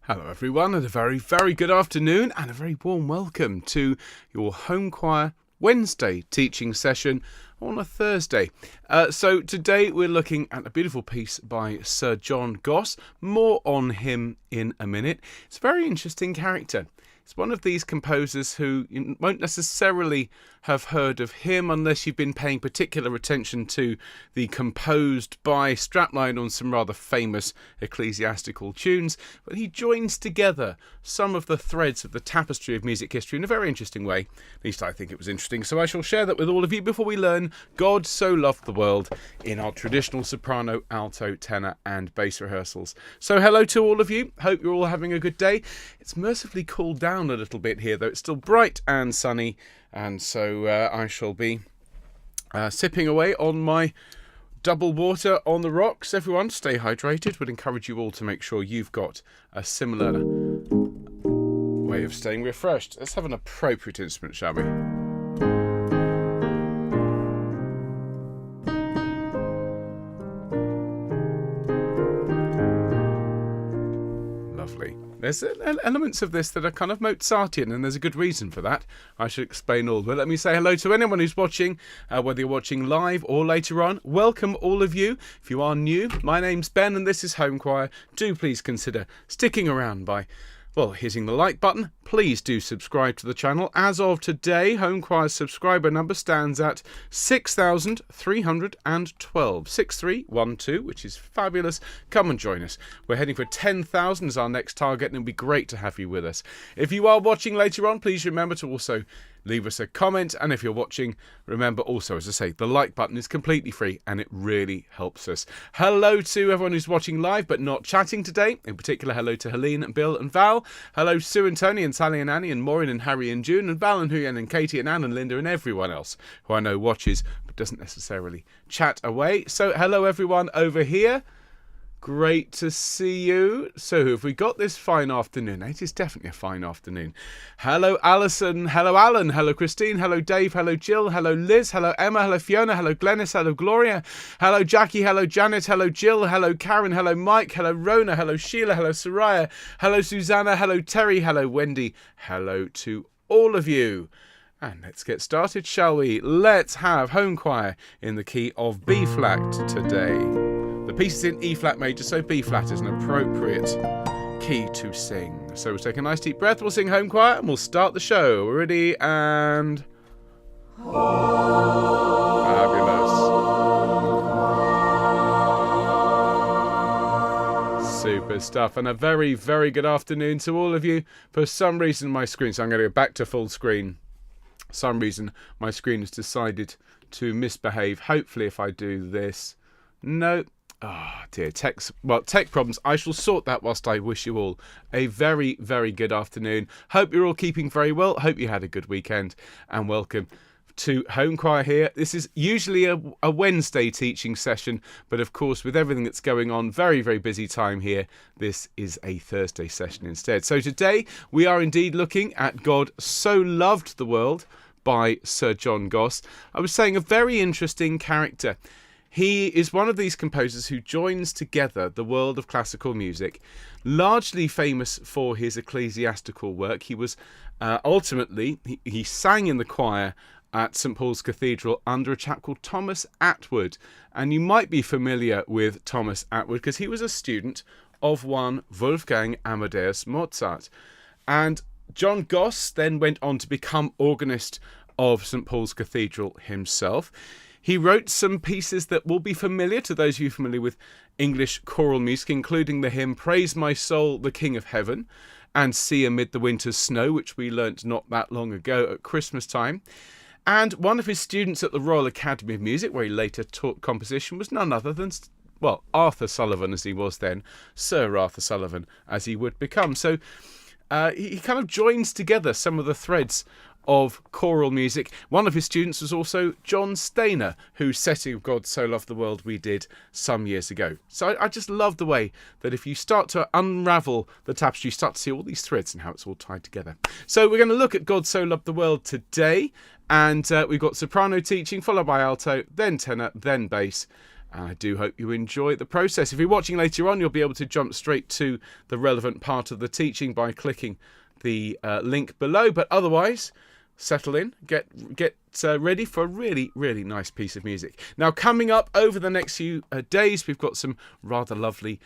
Hello everyone, and a very, very good afternoon and a very warm welcome to your Homechoir Wednesday teaching session on a Thursday. So today we're looking at a beautiful piece by Sir John Goss. More on him in a minute. It's a very interesting character. It's one of these composers who you won't necessarily have heard of him unless you've been paying particular attention to the composed by strapline on some rather famous ecclesiastical tunes. But he joins together some of the threads of the tapestry of music history in a very interesting way. At least I think it was interesting. So I shall share that with all of you before we learn God So Loved the World in our traditional soprano, alto, tenor and bass rehearsals. So hello to all of you. Hope you're all having a good day. It's mercifully cooled down a little bit here, though it's still bright and sunny, and so I shall be sipping away on my double water on the rocks. Everyone, stay hydrated. Would encourage you all to make sure you've got a similar way of staying refreshed. Let's have an appropriate instrument, shall we? Lovely. There's elements of this that are kind of Mozartian, and there's a good reason for that. I should explain all. But let me say hello to anyone who's watching, whether you're watching live or later on. Welcome all of you. If you are new, my name's Ben and this is Homechoir. Do please consider sticking around by, well, hitting the like button. Please do subscribe to the channel. As of today, Homechoir's subscriber number stands at 6,312. 6312, which is fabulous. Come and join us. We're heading for 10,000 as our next target, and it'll be great to have you with us. If you are watching later on, please remember to also leave us a comment, and if you're watching, remember also, as I say, the like button is completely free and it really helps us. Hello to everyone who's watching live but not chatting today. In particular, hello to Helene and Bill and Val. Hello Sue and Tony and Sally and Annie and Maureen and Harry and June and Val and Huyen and Katie and Anne and Linda and everyone else who I know watches but doesn't necessarily chat away. So hello everyone over here. Great to see you. So have we got this fine afternoon? It is definitely a fine afternoon. Hello Alison, hello Alan, hello Christine, hello Dave, hello Jill, hello Liz, hello Emma, hello Fiona, hello Glennis, hello Gloria, hello Jackie, hello Janet, hello Jill, hello Karen, hello Mike, hello Rona, hello Sheila, hello Soraya, hello Susanna, hello Terry, hello Wendy, hello to all of you. And let's get started, shall we? Let's have Homechoir in the key of B flat today. The piece is in E flat major, so B flat is an appropriate key to sing. So we'll take a nice deep breath, we'll sing Homechoir, and we'll start the show. Ready and... Fabulous. Super stuff. And a very, very good afternoon to all of you. For some reason my screen, so I'm going to go back to full screen. For some reason my screen has decided to misbehave. Hopefully if I do this... No. Oh dear, tech problems. I shall sort that whilst I wish you all a very, very good afternoon. Hope you're all keeping very well. Hope you had a good weekend, and welcome to Homechoir here. This is usually a Wednesday teaching session, but of course with everything that's going on, very, very busy time here, this is a Thursday session instead. So today we are indeed looking at God So Loved the World by Sir John Goss. I was saying a very interesting character. He is one of these composers who joins together the world of classical music, largely famous for his ecclesiastical work. He was ultimately, he sang in the choir at St Paul's Cathedral under a chap called Thomas Attwood. And you might be familiar with Thomas Attwood because he was a student of one Wolfgang Amadeus Mozart. And John Goss then went on to become organist of St Paul's Cathedral himself. He wrote some pieces that will be familiar to those of you familiar with English choral music, including the hymn Praise My Soul, the King of Heaven, and See Amid the Winter's Snow, which we learnt not that long ago at Christmas time. And one of his students at the Royal Academy of Music, where he later taught composition, was none other than, well, Arthur Sullivan as he was then, Sir Arthur Sullivan as he would become. So he kind of joins together some of the threads of choral music. One of his students was also John Stainer, whose setting of God So Loved the World we did some years ago. So I just love the way that if you start to unravel the tapestry, you start to see all these threads and how it's all tied together. So we're going to look at God So Loved the World today, and we've got soprano teaching, followed by alto, then tenor, then bass, And I do hope you enjoy the process. If you're watching later on, you'll be able to jump straight to the relevant part of the teaching by clicking the link below. But otherwise, settle in, get ready for a really, really nice piece of music. Now, coming up over the next few days, we've got some rather lovely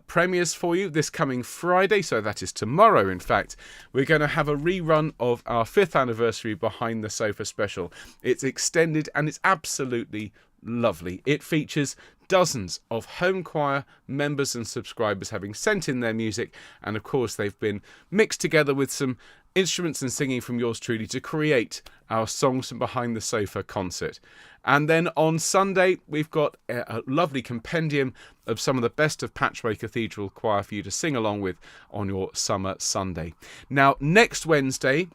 premieres for you this coming Friday. So that is tomorrow, in fact. We're going to have a rerun of our 5th anniversary Behind the Sofa special. It's extended and it's absolutely lovely. It features dozens of Homechoir members and subscribers having sent in their music, and of course they've been mixed together with some instruments and singing from yours truly to create our Songs from Behind the Sofa concert. And then on Sunday we've got a lovely compendium of some of the best of Patchway Cathedral Choir for you to sing along with on your summer Sunday. Now, next Wednesday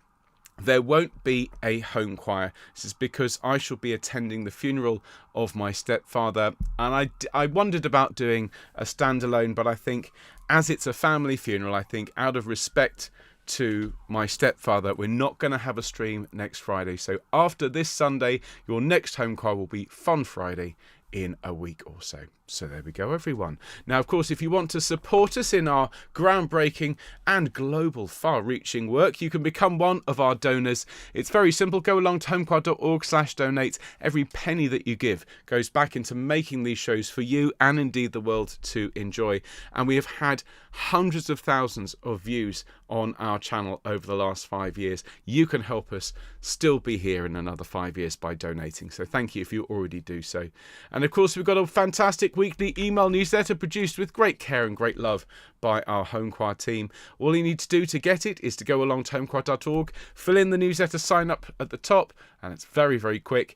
there won't be a home choir. This is because I shall be attending the funeral of my stepfather, and I wondered about doing a standalone, but I think as it's a family funeral, I think out of respect to my stepfather, we're not going to have a stream next Friday. So after this Sunday, your next home choir will be Fun Friday in a week or so. So there we go, everyone. Now, of course, if you want to support us in our groundbreaking and global far-reaching work, you can become one of our donors. It's very simple. Go along to homechoir.org/donate. Every penny that you give goes back into making these shows for you and indeed the world to enjoy. And we have had hundreds of thousands of views on our channel over the last 5 years. You can help us still be here in another 5 years by donating. So thank you if you already do so. And of course, we've got a fantastic weekly email newsletter produced with great care and great love by our Homechoir team. All you need to do to get it is to go along to homechoir.org, fill in the newsletter sign up at the top, and it's very, very quick.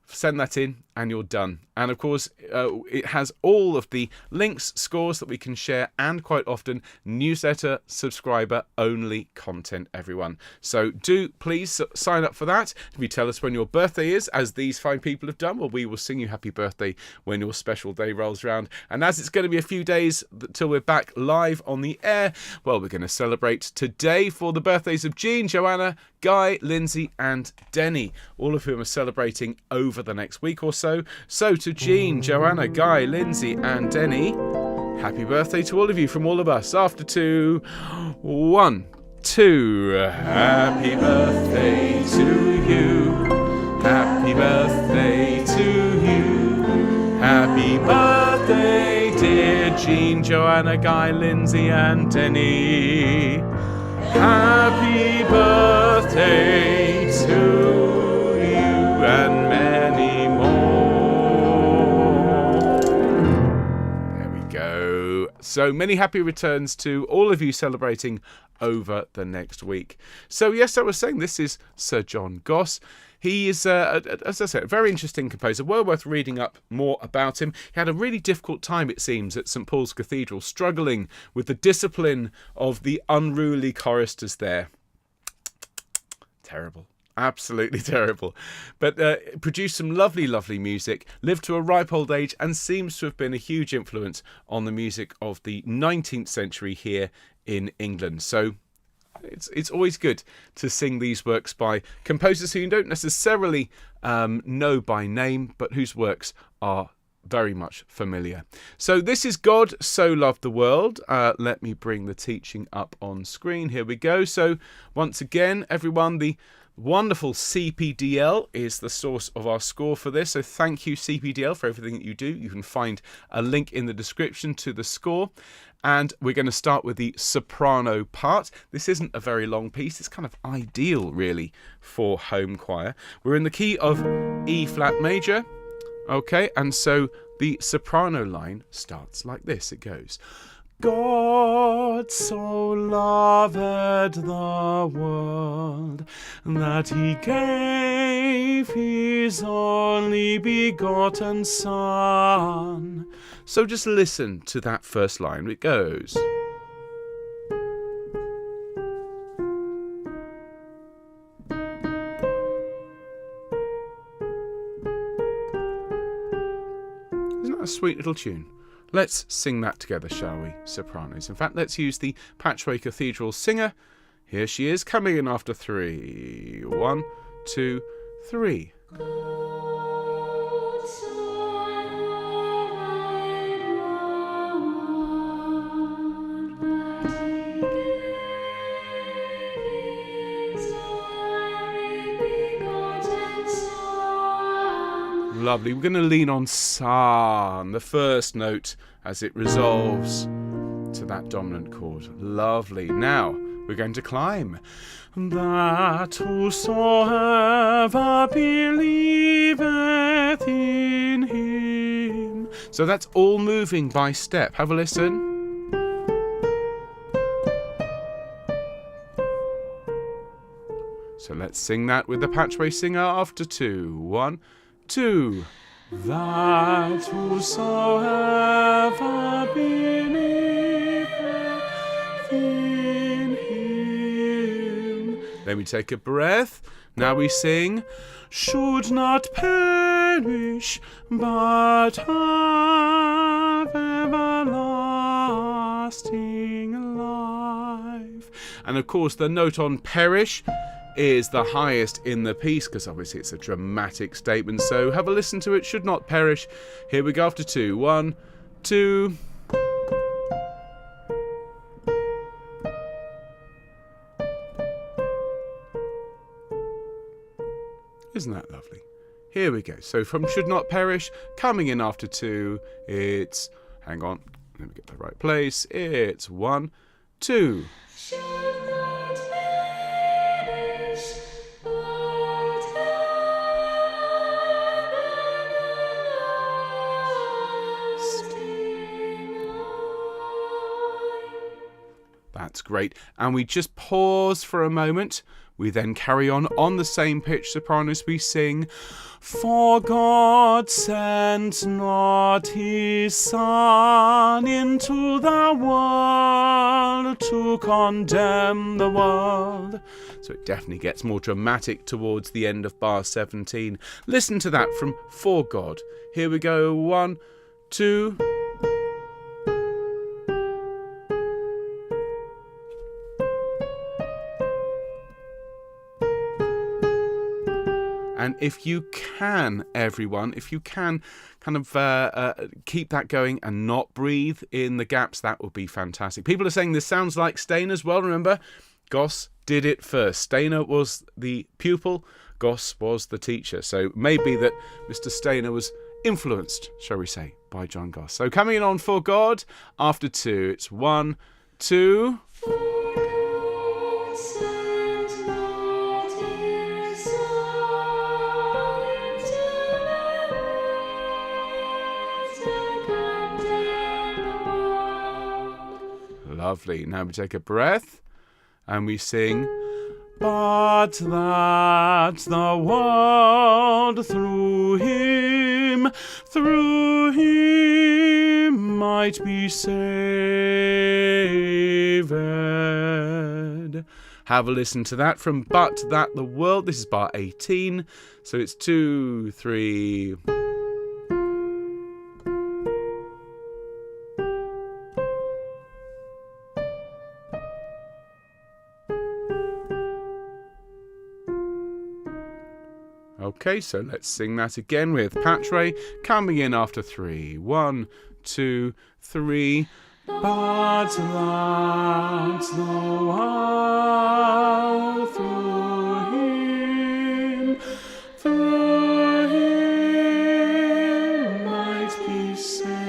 Send that in and you're done. And of course, it has all of the links, scores that we can share, and quite often newsletter subscriber only content, everyone. So do please sign up for that. If you tell us when your birthday is, as these fine people have done, well, we will sing you happy birthday when your special day rolls around. And as it's going to be a few days till we're back live on the air, well, we're going to celebrate today for the birthdays of Jean, Joanna, Guy, Lindsay and Denny, all of whom are celebrating over the next week or so. So to Jean, Joanna, Guy, Lindsay and Denny, happy birthday to all of you from all of us. After 2, 1, 2. Happy birthday to you. Happy birthday to you. Happy birthday, dear Jean, Joanna, Guy, Lindsay and Denny. Happy birthday to you and many more. There we go. So many happy returns to all of you celebrating over the next week. So yes, I was saying this is Sir John Goss. He is, as I said, a very interesting composer. Well worth reading up more about him. He had a really difficult time, it seems, at St Paul's Cathedral, struggling with the discipline of the unruly choristers there. Terrible. Absolutely terrible. But produced some lovely, lovely music, lived to a ripe old age, and seems to have been a huge influence on the music of the 19th century here in England. So it's always good to sing these works by composers who you don't necessarily know by name, but whose works are very much familiar. So this is God So Loved the World. Let me bring the teaching up on screen. Here we go. So once again, everyone, the wonderful CPDL is the source of our score for this. So thank you, CPDL, for everything that you do. You can find a link in the description to the score. And we're going to start with the soprano part. This isn't a very long piece. It's kind of ideal, really, for home choir. We're in the key of E flat major. Okay, and so the soprano line starts like this. It goes, God so loved the world that he gave his only begotten Son. So just listen to that first line. It goes, isn't that a sweet little tune? Let's sing that together, shall we, sopranos? In fact, let's use the Patchway Cathedral singer. Here she is, coming in after 3. 1, 2, 3. God so loved Lovely. We're going to lean on Sa, the first note, as it resolves to that dominant chord. Lovely. Now, we're going to climb. That whosoever believeth in him. So that's all moving by step. Have a listen. So let's sing that with the patchway singer after 2. 1, 2. That whosoever believeth in him. Then we take a breath. Now we sing. Should not perish, but have everlasting life. And of course, the note on perish is the highest in the piece, because obviously it's a dramatic statement. So have a listen to it. Should not perish. Here we go after 2. 1, 2. Isn't that lovely? Here we go. So from should not perish, coming in after 2, it's, hang on, let me get the right place. It's 1, 2. That's great. And we just pause for a moment. We then carry on the same pitch sopranos. We sing, for God sent not his Son into the world to condemn the world. So it definitely gets more dramatic towards the end of bar 17. Listen to that from For God. Here we go. 1, 2. And if you can, everyone, if you can kind of keep that going and not breathe in the gaps, that would be fantastic. People are saying this sounds like Stainer as well. Remember, Goss did it first. Stainer was the pupil, Goss was the teacher. So maybe that Mr. Stainer was influenced, shall we say, by John Goss. So coming in on For God after 2, it's 1, 2. Lovely. Now we take a breath and we sing, but that the world through him might be saved. Have a listen to that from But That the World. This is bar 18. So it's 2, 3. Okay, so let's sing that again with Patchway coming in after 3. 1, 2, 3. But that the world through him might be saved.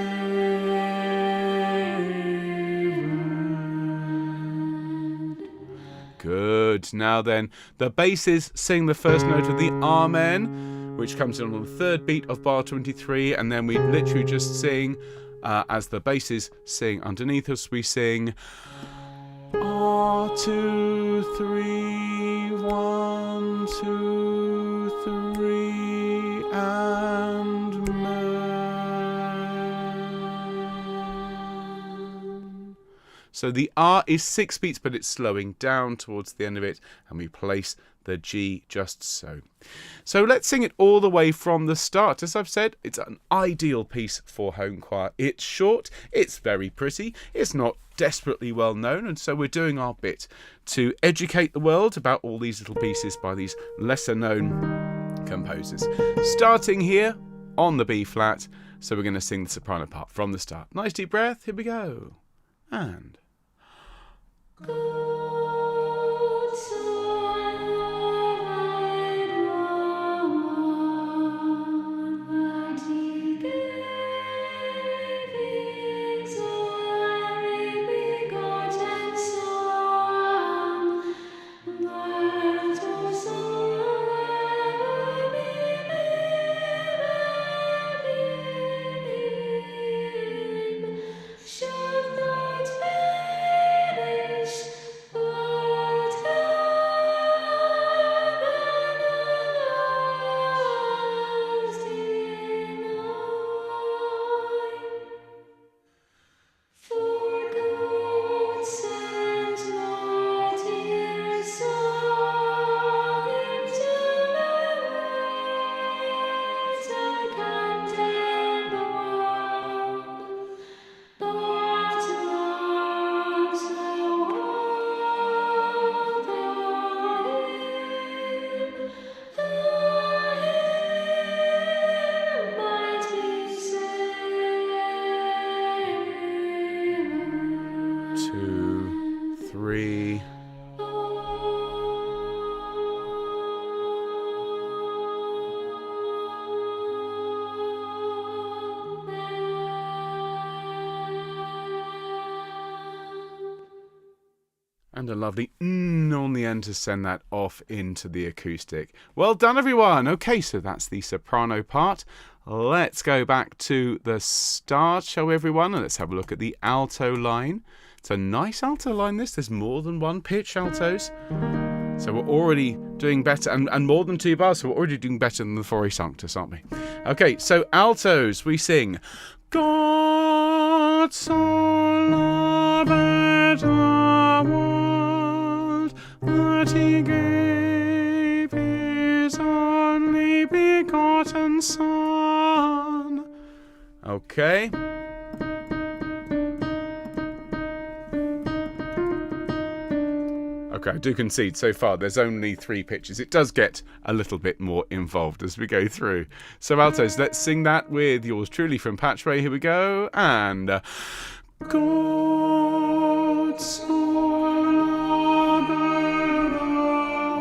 Good. Now then, the basses sing the first note of the Amen, which comes in on the third beat of bar 23, and then we literally just sing, as the basses sing underneath us, we sing, 2, 3, 1, 2, 3, and man. So the R is 6 beats, but it's slowing down towards the end of it, and we place the G just so. So let's sing it all the way from the start. As I've said, it's an ideal piece for home choir. It's short, it's very pretty, it's not desperately well known, and so we're doing our bit to educate the world about all these little pieces by these lesser known composers. Starting here on the B flat, so we're going to sing the soprano part from the start. Nice deep breath, here we go. And And a lovely on the end to send that off into the acoustic. Well done, everyone. Okay, so that's the soprano part. Let's go back to the start, shall we, everyone? And let's have a look at the alto line. It's a nice alto line, this. There's more than one pitch, altos. So we're already doing better, and more than 2 bars, so we're already doing better than the Forey Sanctus, aren't we? Okay, so altos, we sing, God so loved the world, that he gave his only begotten Son. Okay. Okay, I do concede so far there's only 3 pitches. It does get a little bit more involved as we go through. So altos, let's sing that with yours truly from Patchway. Here we go. And God so loved the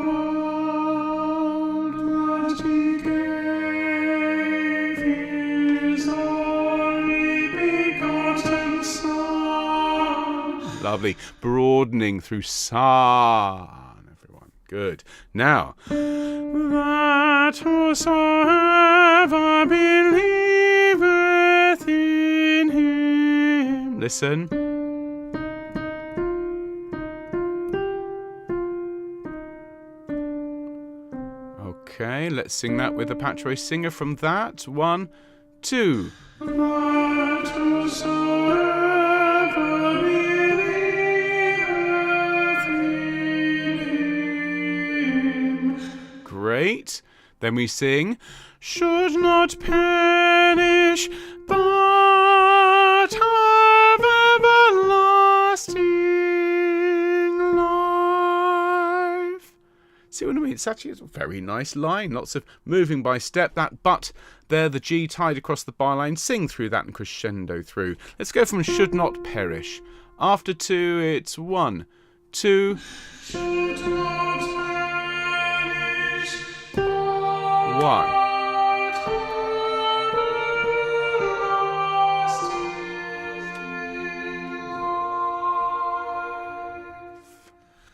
world that he gave his only begotten Son. Lovely. Broadening through Son, everyone. Good. Now, that whosoever believeth in him. Listen. Okay, let's sing that with the Patchway singer from that. 1, 2. That whosoever believeth in him. Great. Then we sing, should not perish, but have everlasting life. See what I mean? It's actually a very nice line. Lots of moving by step. That but there, the G tied across the bar line. Sing through that and crescendo through. Let's go from should not perish. After 2, it's 1, 2. Should not perish. 1.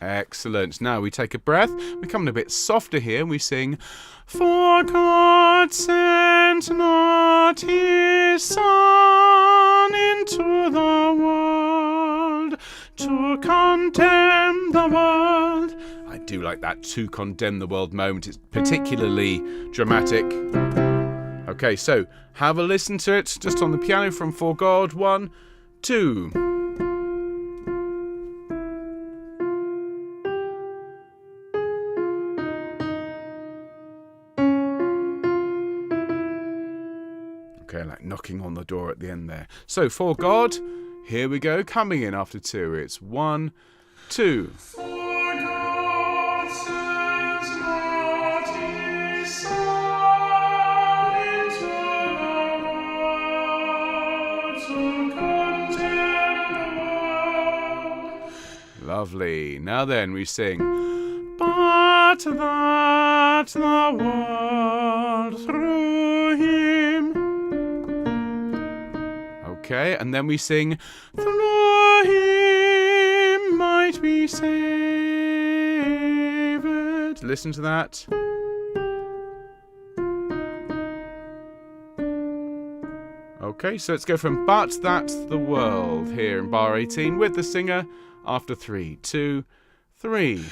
Excellent. Now we take a breath. We're coming a bit softer here. We sing, for God sent not his Son into the world to condemn the world. I do like that to condemn the world moment. It's particularly dramatic. Okay, so have a listen to it just on the piano from For God. 1, 2. Okay, like knocking on the door at the end there. So, For God, here we go, coming in after 2. It's 1, 2. For God sent not his Son into the world to condemn the world. Lovely. Now then, we sing, but that the world through him. Okay, and then we sing, through him might be saved. Listen to that. Okay, so let's go from but that's the world here in bar 18 with the singer after 3, 2, 3.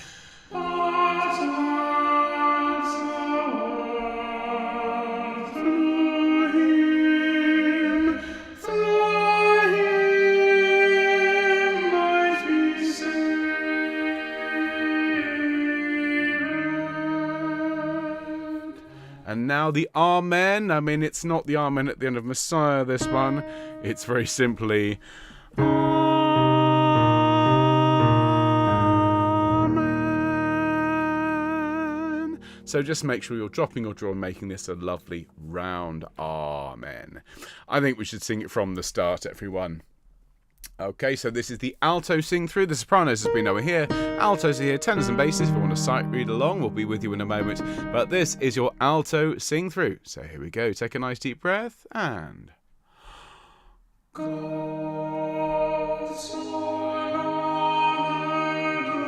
And now the Amen. I mean, it's not the Amen at the end of Messiah, this one. It's very simply Amen. So just make sure you're dropping your jaw and making this a lovely round Amen. I think we should sing it from the start, everyone. Okay, so this is the Alto Singthrough. The sopranos has been over here, altos are here, tenors and basses. If you want to sight read along, we'll be with you in a moment. But this is your Alto Singthrough. So here we go. Take a nice deep breath and God so loved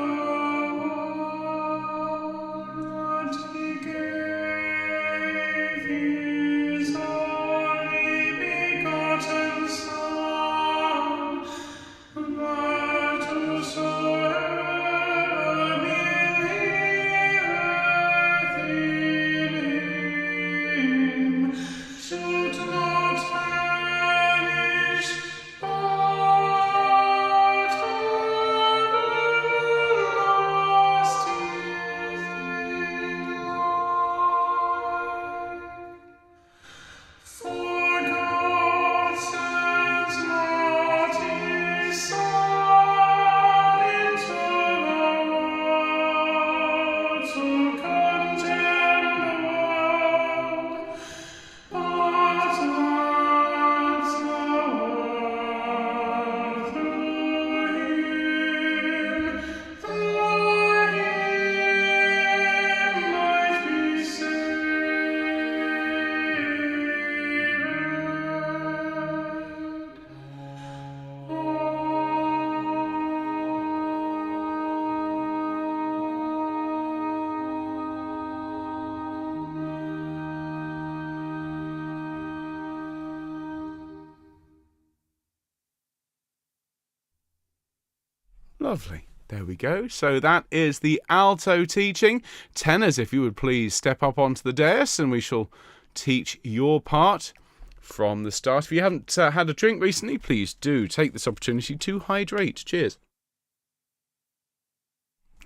Lovely. There we go. So that is the alto teaching. Tenors, if you would please step up onto the dais and we shall teach your part from the start. If you haven't had a drink recently, please do take this opportunity to hydrate. Cheers.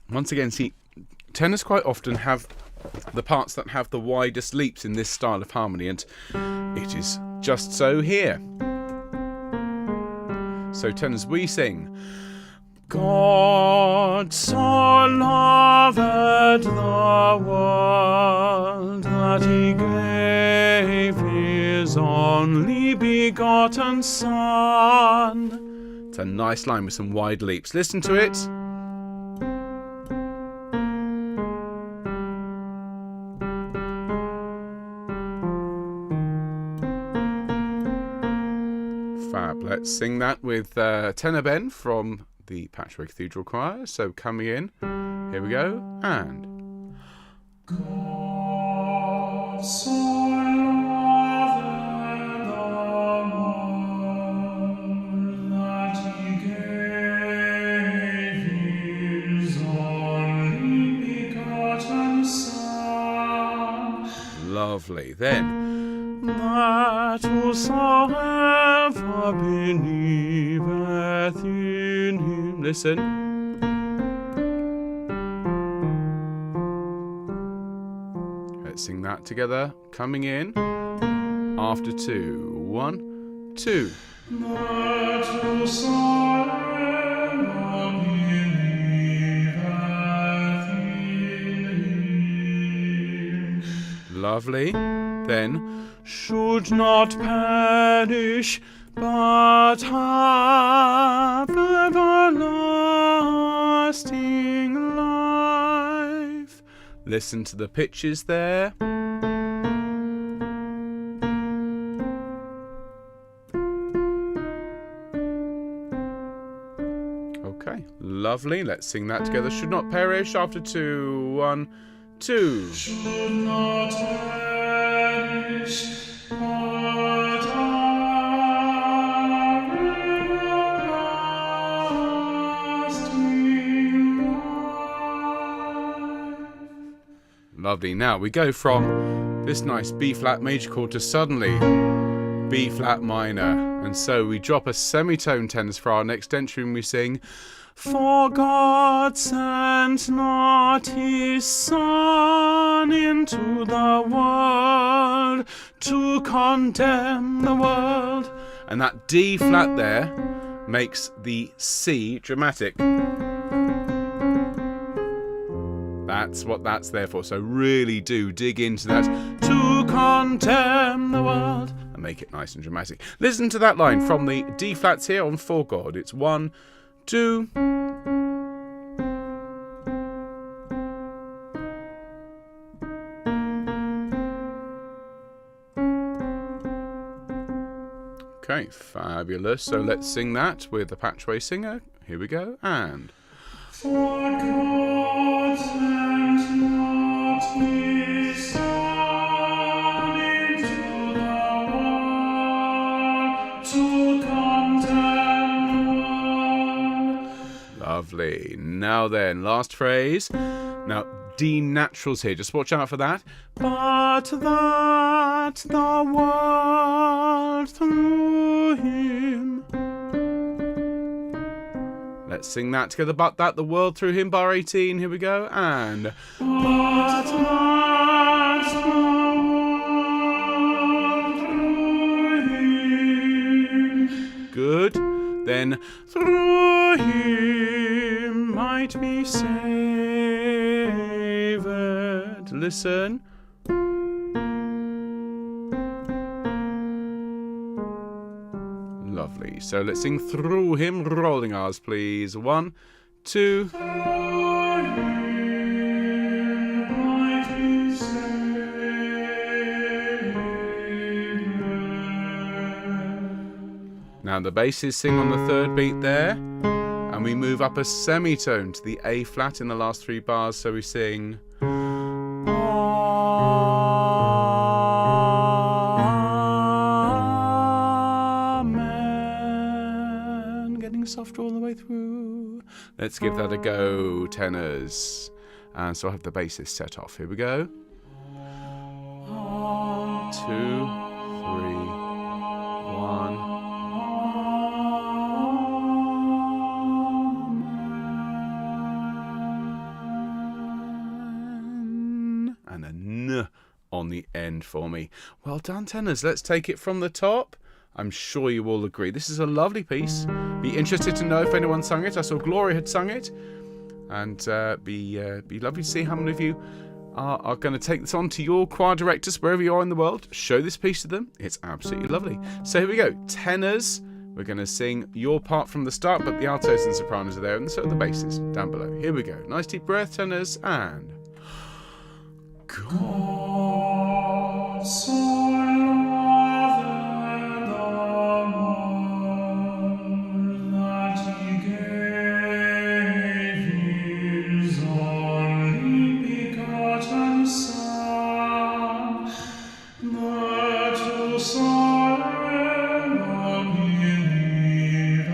Once again, see, tenors quite often have the parts that have the widest leaps in this style of harmony, and it is just so here. So tenors, we sing, God so loved the world that he gave his only begotten Son. It's a nice line with some wide leaps. Listen to it. Fab. Let's sing that with Tenor Ben from the Patchway Cathedral Choir. So coming in, here we go, and God so loved the world that he gave his only begotten Son. Lovely. Then, that whosoever believeth in him. Listen. Let's sing that together. Coming in. After 2. 1, 2. That whosoever believeth in him. Lovely. Then, should not perish, but have everlasting life. Listen to the pitches there. Okay, lovely. Let's sing that together. Should not perish. After 2, 1, 2. Should not perish, but have everlasting life. Lovely. Now we go from this nice B flat major chord to suddenly B flat minor. And so we drop a semitone tenors for our next entry and we sing, for God sent not his Son into the world to condemn the world. And that D flat there makes the C dramatic. That's what that's there for. So really do dig into that. To condemn the world. And make it nice and dramatic. Listen to that line from the D flats here on For God. It's 1, 2. Okay, fabulous. So let's sing that with the Patchway singer. Here we go. And for God sent not his Son into the world to condemn the world. Lovely. Now then, last phrase. Now, D naturals here. Just watch out for that. But that the world through him. Let's sing that together. But that the world through him, bar 18. Here we go. And but that the world through him. Good. Then through him might be saved. Listen. Lovely. So let's sing through him, rolling R's, please. 1, 2. Now the basses sing on the third beat there, and we move up a semitone to the A flat in the last 3 bars, so we sing Amen, getting softer all the way through. Let's give that a go, tenors. And so I have the basses set off. Here we go. 2, 3, 1. And a N on the end for me. Well done, tenors. Let's take it from the top. I'm sure you all agree. This is a lovely piece. Be interested to know if anyone sung it. I saw Gloria had sung it. And be lovely to see how many of you are going to take this on to your choir directors, wherever you are in the world. Show this piece to them. It's absolutely lovely. So here we go. Tenors. We're going to sing your part from the start, but the altos and sopranos are there, and so are the basses down below. Here we go. Nice deep breath, tenors, and... God so loved the world that he gave his only begotten Son, that whosoever believeth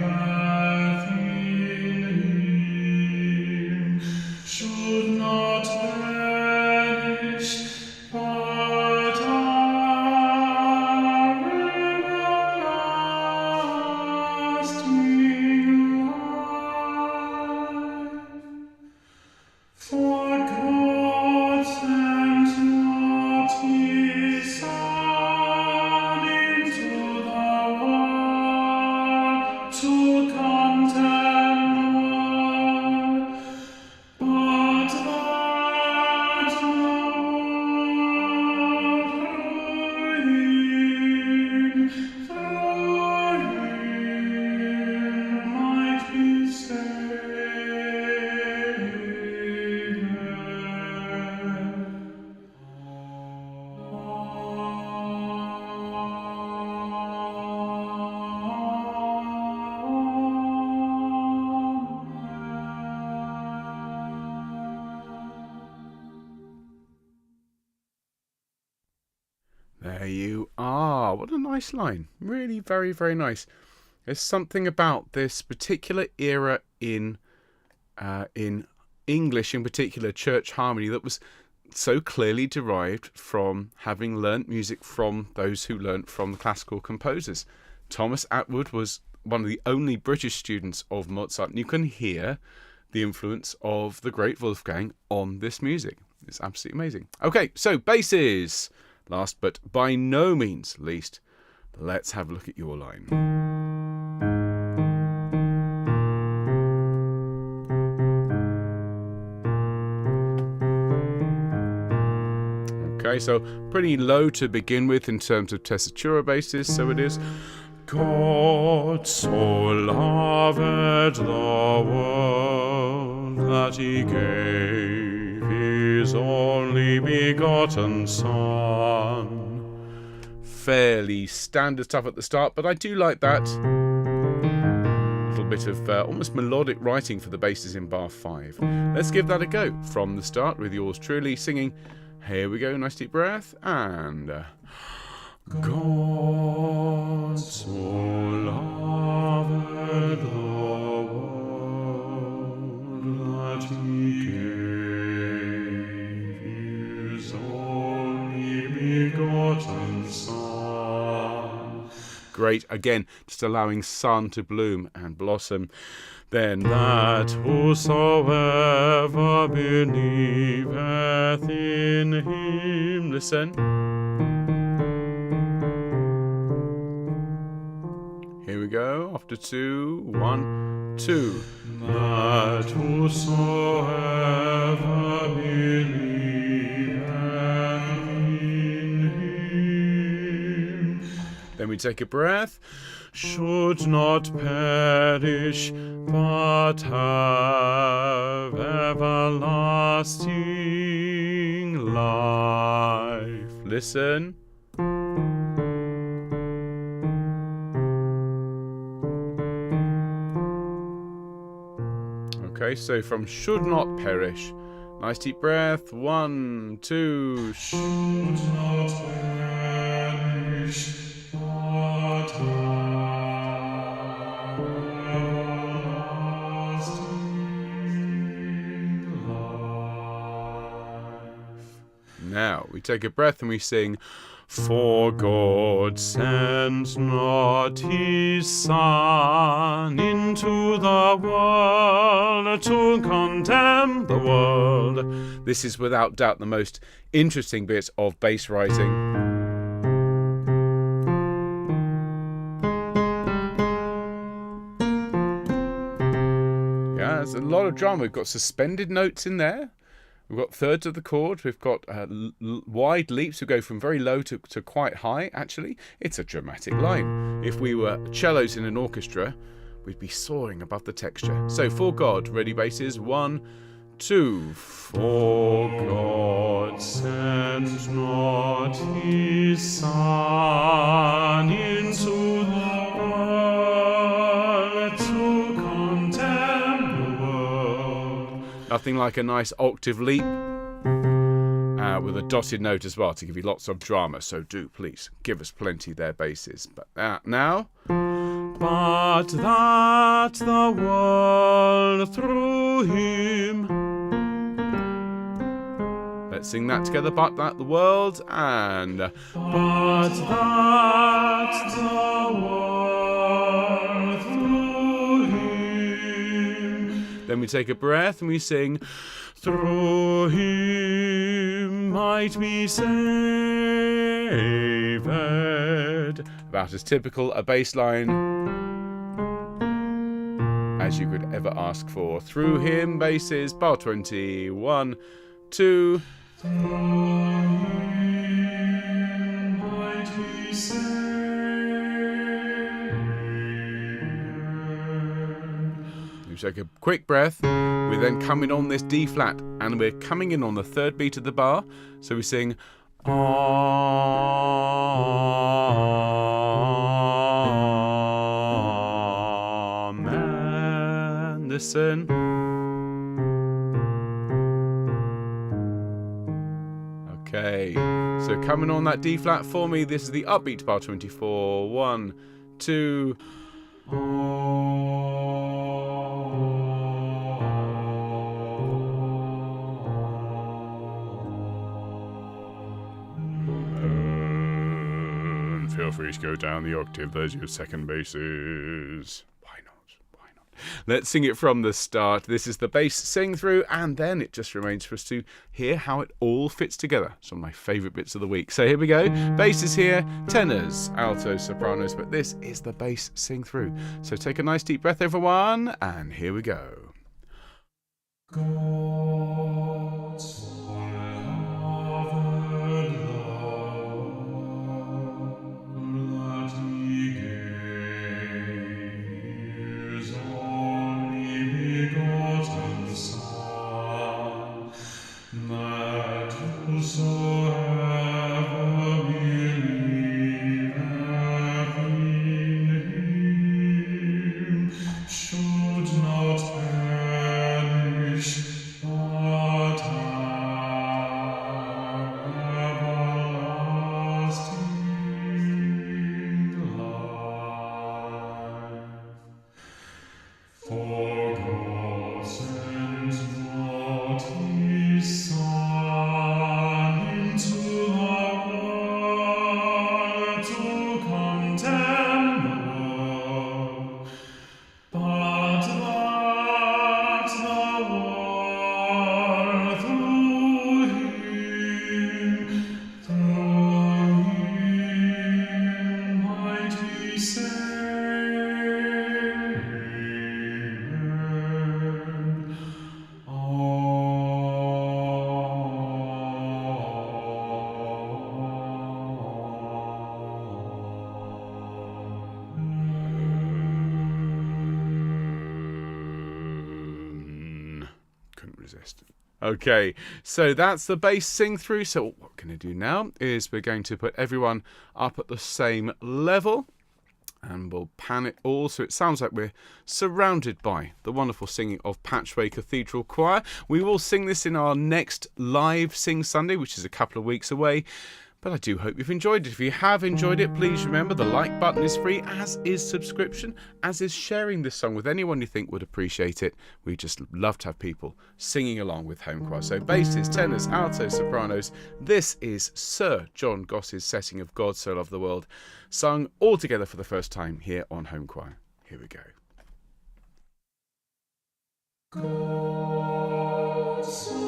in him should not perish, but have everlasting life. For God sent not his Son into the world to condemn the world, but that the world through him might be saved. There you are. What a nice line. Really very, very nice. There's something about this particular era in English, in particular church harmony, that was so clearly derived from having learnt music from those who learnt from the classical composers. Thomas Attwood was one of the only British students of Mozart, and you can hear the influence of the great Wolfgang on this music. It's absolutely amazing. Okay, so basses. Last but by no means least, let's have a look at your line. Okay, so pretty low to begin with in terms of tessitura basses, so it is. God so loved the world that he gave his only begotten Son. Fairly standard stuff at the start, but I do like that. A little bit of almost melodic writing for the basses in bar 5. Let's give that a go from the start with yours truly singing. Here we go, nice deep breath, and... God so loved the world that he gave his only begotten Son. Great, again, just allowing sun to bloom and blossom. Then that whosoever believeth in him, listen. Here we go, after 2, 1, 2. That whosoever believeth in him. Then we take a breath. Should not perish, but have everlasting life. Listen. Okay, so from should not perish. Nice deep breath. 1, 2. Should not perish, but have everlasting Now, we take a breath and we sing, "For God sent not his Son into the world to condemn the world." This is without doubt the most interesting bit of bass writing. Yeah, there's a lot of drama. We've got suspended notes in there. We've got thirds of the chord. We've got wide leaps. We go from very low to quite high, actually. It's a dramatic line. If we were cellos in an orchestra, we'd be soaring above the texture. So, for God, ready basses, 1, 2. For God sent not his Son into the world to condemn the world. Nothing like a nice octave leap with a dotted note as well to give you lots of drama. So do please give us plenty there, basses. But now, but that the world through him. Let's sing that together. But that the world and but that the world through him. Then we take a breath and we sing, "Through him might be saved." About as typical a bass line as you could ever ask for. Through him, basses, bar 20, 1, 2. You take a quick breath. We then come in on this D flat, and we're coming in on the third beat of the bar. So we sing Amen. Listen. Okay, so coming on that D flat for me, this is the upbeat bar 24. 1, 2. And feel free to go down the octave. There's your second basses. Let's sing it from the start. This is the bass sing through, and then it just remains for us to hear how it all fits together. It's one of my favourite bits of the week. So here we go. Bass is here, tenors, altos, sopranos, but this is the bass sing through. So take a nice deep breath, everyone, and here we go. God's Okay, so that's the bass sing through. So what we're going to do now is we're going to put everyone up at the same level, and we'll pan it all so it sounds like we're surrounded by the wonderful singing of Patchway Cathedral Choir. We will sing this in our next live Sing Sunday, which is a couple of weeks away. But I do hope you've enjoyed it. If you have enjoyed it, please remember the like button is free, as is subscription, as is sharing this song with anyone you think would appreciate it. We just love to have people singing along with Homechoir. So basses, tenors, altos, sopranos. This is Sir John Goss's setting of God So Loved the World, sung all together for the first time here on Homechoir. Here we go. God so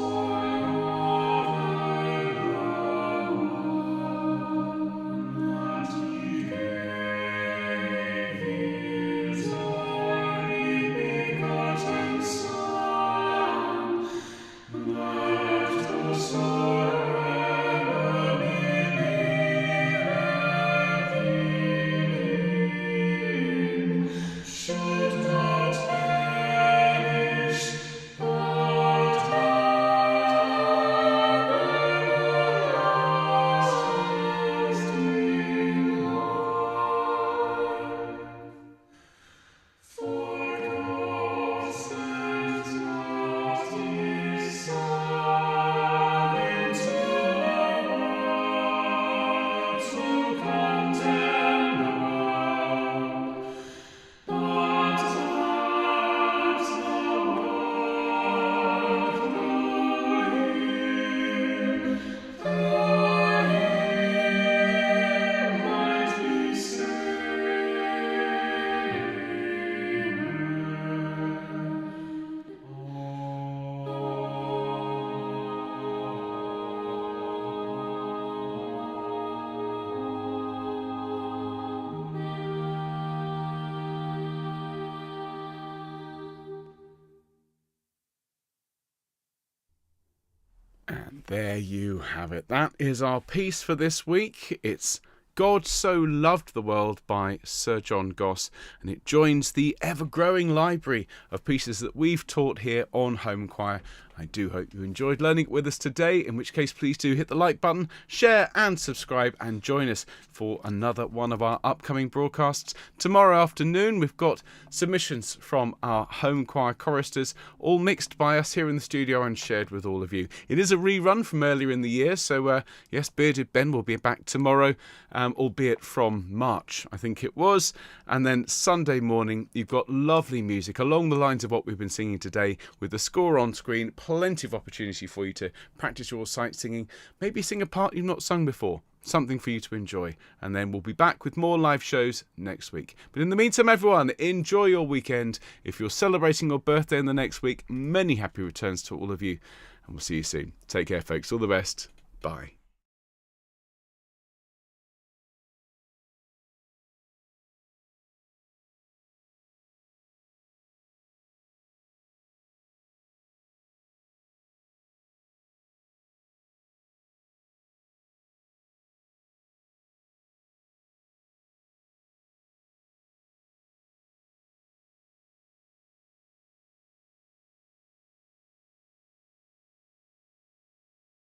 And there you have it. That is our piece for this week. It's God So Loved the World by Sir John Goss, and it joins the ever-growing library of pieces that we've taught here on Homechoir. I do hope you enjoyed learning it with us today, in which case please do hit the like button, share and subscribe, and join us for another one of our upcoming broadcasts. Tomorrow afternoon we've got submissions from our Homechoir choristers, all mixed by us here in the studio and shared with all of you. It is a rerun from earlier in the year, so yes, Bearded Ben will be back tomorrow, albeit from March, I think it was. And then Sunday morning you've got lovely music along the lines of what we've been singing today, with the score on screen. Plenty of opportunity for you to practice your sight singing, maybe sing a part you've not sung before, something for you to enjoy. And then we'll be back with more live shows next week. But in the meantime, everyone, enjoy your weekend. If you're celebrating your birthday in the next week, many happy returns to all of you, and we'll see you soon. Take care, folks. All the best. Bye.